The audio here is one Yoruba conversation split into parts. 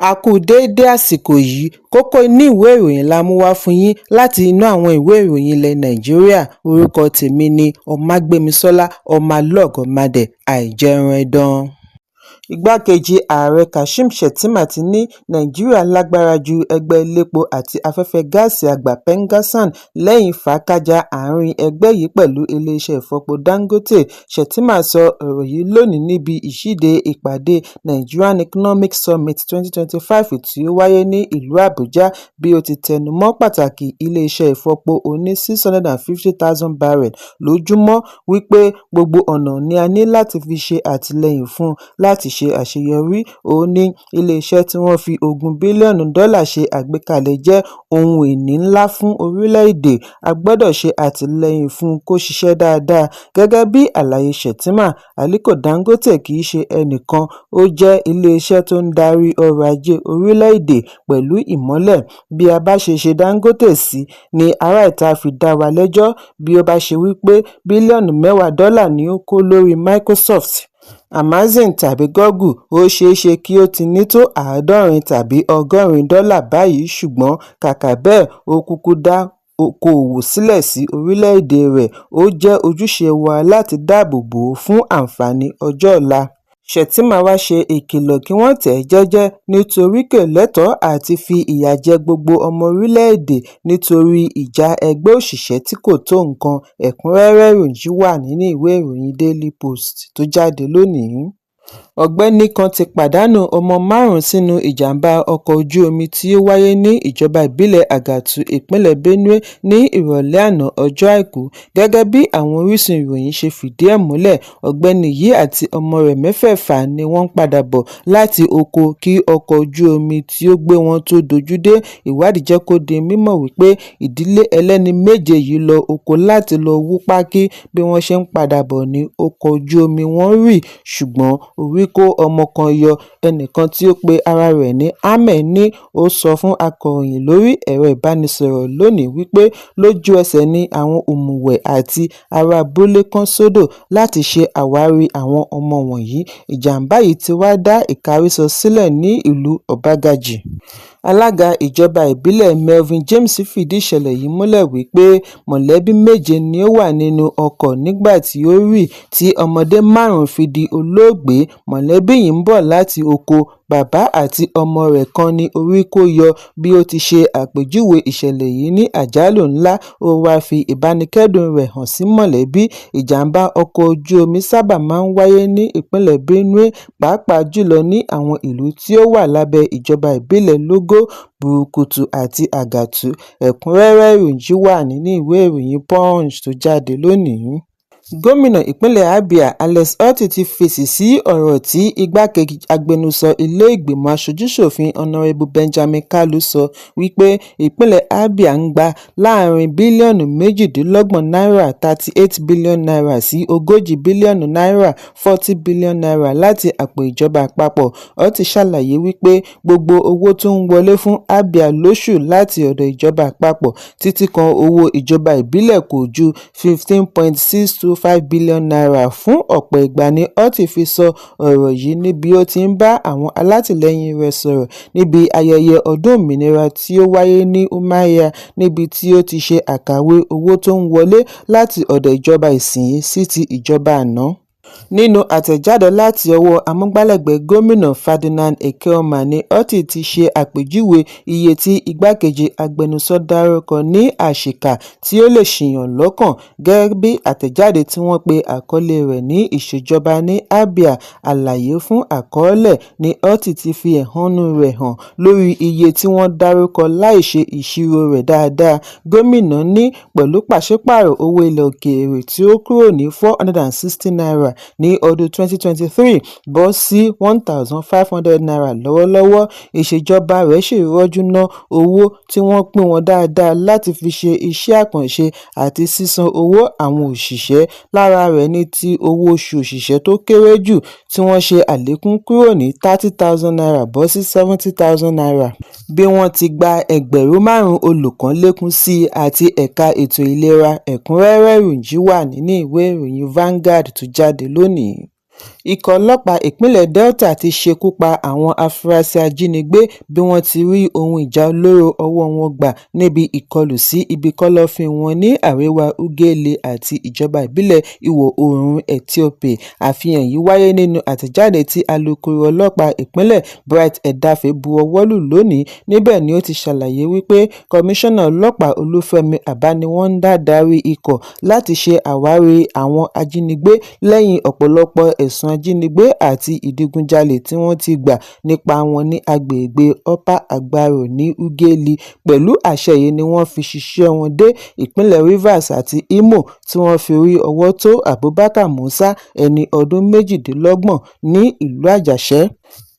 A kú déédé àsìkò yìí, kókó inú ìwé ìròyìn la mú wá fún yín láti inú àwọn ìwé ìròyìn ilẹ̀ Nàìjíríà. Orúkọ tèmi ni Ọmágbémisọ́lá Ọmọlọ́gọ̀mádẹ àìjẹran ẹdán. Igbákejì ààrẹ Kashim Shettima ti ní Nàìjíríà lágbára ju ẹgbẹ́ elépo àti afẹ́fẹ́ gáàsì àgbà Pengassan lẹ́yìn fàákájà àárín ẹgbẹ́ yìí pẹ̀lú iléeṣẹ́ ìfọpo Dangote. Shettima sọ ọ̀rọ̀ yìí lónìí níbi ìṣíde ìpàdé Nigerian Economic Summit 2025 tí ó wáyé ní ìlú Àbújá, bí ó ti tẹnumọ́ pàtàkì iléeṣẹ́ ìfọpo oní 650,000 barrel lójúmọ́, wípé gbogbo ọ̀nà ni a ní láti fi ṣe àtìlẹ́yìn fún láti ṣe àṣeyọrí. Ó ní iléeṣẹ́ tí wọ́n fi $20 bílíọ̀nù ṣe àgbékalẹ̀ jẹ́ ohun ìní ńlá fún orílẹ̀-èdè. A gbọ́dọ̀ ṣe àtìlẹ́yìn fún kó ṣiṣẹ́ dáadáa. Gẹ́gẹ́ bí àlàyé Shettima, Aliko Dangote kì í ṣe ẹnìkan, ó jẹ́ iléeṣẹ́ tó ń darí ọrọ̀ ajé orílẹ̀-èdè pẹ̀lú ìmọ́lẹ̀. Bí a bá ṣe Dangote sí ni ará ìta fi dá wa lẹ́jọ́. Bí ó bá ṣe wípé $10 bílíọ̀nù ni ó kó lórí Microsoft, Amazon tàbí Google, ó ṣeéṣe kí ó ti ní tó $70 tàbí $100 báyìí, ṣùgbọ́n kàkà bẹ́ẹ̀ ó kúkú dá okòòwò sílẹ̀ sí orílẹ̀-èdè rẹ̀. Ó jẹ́ ojúṣe wa láti dáàbò bò ó fún àǹfààní ọjọ́ ọ̀la. Shettima wá ṣe ìkìlọ̀ kí wọ́n tẹ̀ jẹ́jẹ́ nítorí kò lẹ́tọ̀ọ́ àti fi ìyà jẹ gbogbo ọmọ orílẹ̀-èdè nítorí ìjà ẹgbẹ́ òṣìṣẹ́ tí kò tó nǹkan. Ẹ̀kúnrẹ́rẹ́ ìròyìn wà nínú ìwé ìròyìn Daily Post tó jáde lónìí. Ọ̀gbẹ́ni kan ti pàdánù ọmọ 5 sínú ìjàmbá ọkọ̀ ojú omi tí ó wáyé ní ìjọba ìbílẹ̀ Àgàtù, ìpínlẹ̀ Benue ní ìrọ̀lẹ́ àná ọjọ́ Àìkú. Gẹ́gẹ́ bí àwọn orísun ìròyìn ṣe fìdí ẹ̀ múlẹ̀, ọ̀gbẹ́ni yìí àti ọmọ rẹ̀ mẹ́fẹ̀ẹ̀fà ni wọ́n ń padà bọ̀ láti oko kí ọkọ̀ ojú omi tí ó gbé wọn tó dojú dé. Ìwádìí jẹ́ kó di mímọ̀ wípé ìdílé ẹlẹ́ni 7 yìí lọ oko láti lọ wú pákí. Bí wọ́n ṣe ń padà bọ̀ ní ọkọ̀ ojú omi wọn rì, ṣùgbọ́n orí kó ọmọ kan yọ. Ẹnìkan tí ó pe ara rẹ̀ ní Ahmed ní ó sọ fún akọ̀ròyìn lórí ẹ̀rọ ìbánisọ̀rọ̀ lónìí wípé lójú ẹsẹ̀ ni àwọn òmùwẹ̀ àti ará abúlé kan sódò láti ṣe àwárí àwọn ọmọ wọ̀nyí. Ìjàmbá yìí ti wá dá ìkárísọ sílẹ̀ ní ìlú Ọbágájì. Alága ìjọba ìbílẹ̀ Melvin James fìdí ìṣẹ̀lẹ̀ yìí múlẹ̀ wípé mọ̀lẹ́bí 7 ni ó wà nínú ọkọ̀ nígbà tí ó rì, tí ọmọdé 5 fi di olóògbé. Mọ̀lẹ́bí yìí ń bọ̀ láti oko. Bàbá àti ọmọ rẹ̀ kan ní orí kó yọ. Bí ó ti ṣe àpèjúwe ìṣẹ̀lẹ̀ yìí ní àjálù ńlá, ó wá fi ìbánikẹ́dùn rẹ̀ hàn sí mọ̀lẹ́bí. Ìjàmbá ọkọ̀ ojú omi sábà máa ń wáyé ní ìpínlẹ̀ Benue, pàápàá jùlọ ní àwọn ìlú tí ó wà lábẹ́ ìjọba ìbílẹ̀ Logo, Burukutu àti Àgàtù. Ẹ̀kúnrẹ́rẹ́ ìròyìn wà nínú ìwé ìròyìn Punch tó jáde lónìí. Gómìnà ìpínlẹ̀ Abia Alex Otti ti fèsì sí ọ̀rọ̀ tí igbákejì agbẹnusọ ilé ìgbìmọ̀ aṣojú-ṣòfin Honorable Benjamin Kalu sọ wípé ìpínlẹ̀ Abia ń gba láàrin bílíọ̀nù 28 náírà $38 billion sí $40 billion $40 billion láti àpò ìjọba àpapọ̀. Otti ṣàlàyé wípé gbogbo owó tó ń wọlé fún Abia lóṣù láti ọ̀dọ̀ ìjọba àpapọ̀ títí kan owó ìjọba ìbílẹ̀ kò ju $15.625 billion. Fún ọ̀pọ̀ ìgbà ni Otti fi sọ ọ̀rọ̀ yìí níbi ó ti ń bá àwọn alátìlẹyìn rẹ̀ sọ̀rọ̀ níbi ayẹyẹ ọdún òmìnira tí ó wáyé ní Umuahia, níbi tí ó ti ṣe àkàwé owó tó ń wọlé láti ọ̀dọ̀ ìjọba ìsinyìí sí ti ìjọba àná. Nínú àtẹ̀jáde láti ọwọ́ amúgbálẹ́gbẹ̀ẹ́ gómìnà Ferdinand Ekeoma ni Otti ti ṣe àpèjúwe iye tí igbákejì agbẹnusọ dárúkọ ní àṣìkà tí ó lè ṣìyàn lọ́kàn. Gẹ́gẹ́ bí àtẹ̀jáde tí wọ́n pe àkọlé rẹ̀ ní ìṣèjọba ní Abia, àlàyé fún àkọọ́lẹ̀, ni Otti ti fi ẹ̀hónú rẹ̀ hàn lórí iye tí wọ́n dárúkọ láì ṣe ìṣirò rẹ̀ dáadáa. Gómìnà ní pẹ̀lú pàṣípààrọ̀ owó ilẹ̀ òkèèrè tí ó kúrò ní $460 ní ọdún 2023 bọ́ sí $1,500 lọ́wọ́lọ́wọ́, ìṣèjọba rẹ̀ ṣì rọ́jú ná owó tí wọ́n pín wọn dáadáa láti fi ṣe iṣẹ́ àkànṣe àti sísan owó àwọn òṣìṣẹ́. Lára rẹ̀ ni ti owó oṣù òṣìṣẹ́ tó kéré jù tí wọ́n ṣe àlékún kúrò ní $30,000 bọ́ sí $70,000. Bí wọ́n ti gba 5,000 olùkọ́ lékún sí àti ẹ̀ka ètò ìlera. Ẹ̀kúnrẹ́rẹ́ ìròyìn wà nínú ìwé ìròyìn Vanguard tó jáde lónìí. Ikọ̀ ọlọ́pàá ìpínlẹ̀ Delta ti ṣekú pa àwọn afurasí ajínigbé bí wọ́n ti rí ohun ìjà olóró ọwọ́ wọn gbà níbi ìkọlù sí ibi kọ́lọ́fín wọn ní àríwá Ughelli àti ìjọba ìbílẹ̀ ìwọ̀-oòrùn Ethiopia. Àfihàn yìí wáyé nínú àtẹ̀jáde tí alukoro ọlọ́pàá ìpínlẹ̀ Bright Edafẹ́ bu ọwọ́ lù lónìí. Níbẹ̀ ni ó ti ṣàlàyé wípé Kọmíṣánná ọlọ́pàá Olúfẹ́mi Àbániwọ́ndá darí ikọ̀ láti ṣe àwárí àwọn ajínigbé lẹ́yìn ọ̀pọ̀lọpọ̀ ẹ̀sùn ajínigbé àti ìdigunjalè tí wọ́n ti gbà nípa wọn ní agbègbè Upper Agbaro ní Ughelli. Pẹ̀lú àṣẹ yìí ni wọ́n fi ṣiṣẹ́ wọn dé ìpínlẹ̀ Rivers àti Imo tí wọ́n fi rí ọwọ́ tó Abubakar Musa ẹni ọdún 28 ní ìlú Àjàṣẹ́,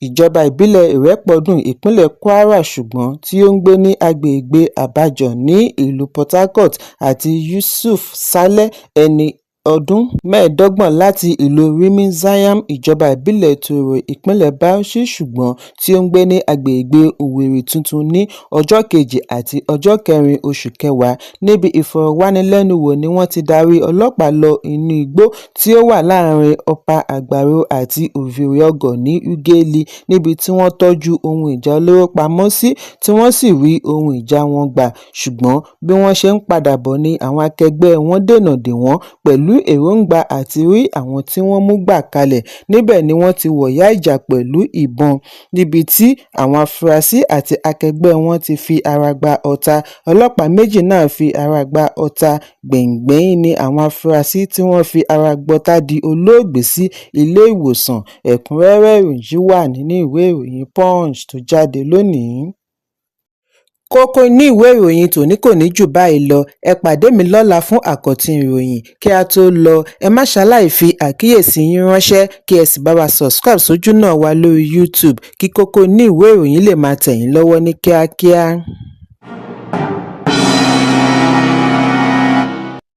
ìjọba ìbílẹ̀ Ìrẹ́pọ̀dùn ìpínlẹ̀ Kwara ṣùgbọ́n tí ó ń gbé ní agbègbè Àbájọ ní ìlú Port Harcourt àti Yusuf Saleh ẹni ọdún 25 láti ìlú Rimin Zion ìjọba ìbílẹ̀ Toro ìpínlẹ̀ Bauchi ṣùgbọ́n tí ó ń gbé ní agbègbè Owerri Tuntun ní ọjọ́ 2 àti ọjọ́ 4 oṣù kẹwàá. Níbi ìfọ̀rọ̀wánilẹ́nuwò ni wọ́n ti darí ọlọ́pàá lọ inú igbó tí ó wà láàrin Upper Agbaro àti Oviri Ogo ní Ughelli níbi tí wọ́n tọ́jú ohun ìjà olóró pamọ́ sí tí wọ́n sì rí ohun ìjà wọn gbà. Ṣùgbọ́n bí wọ́n ṣe ń padà bọ̀ ni àwọn akẹgbẹ́ wọn dènà dè wọ́n pẹ̀lú èròǹgbà àti rí àwọn tí wọ́n mú gbà kalẹ̀. Níbẹ̀ ni wọ́n ti wọ̀yá ìjà pẹ̀lú ìbọn níbi tí àwọn afurasí àti akẹgbẹ́ wọn ti fi ara gba ọta. Ọlọ́pàá méjì náà fi ara gba ọta. Gbẹ̀yìn-gbẹ̀yìn ni àwọn afurasí tí wọ́n fi ara gbọta di olóògbé sí ilé ìwòsàn. Ẹ̀kúnrẹ́rẹ́ ìròyìn yìí wà nínú ìwé ìròyìn Punch tó jáde lónìí. Kókó inú ìwé ìròyìn tòní kò ní jù báyìí lọ. Ẹ pàdé mi lọ́la fún àkọ́tún ìròyìn. Kí a tó lọ, ẹ má ṣaláì fi àkíyèsí yín ránṣẹ́ kí ẹ sì bá wa subscribe sójú náà wa lórí YouTube kí kókó inú ìwé ìròyìn lè máa tẹ̀ yín lọ́wọ́ ní kíákíá.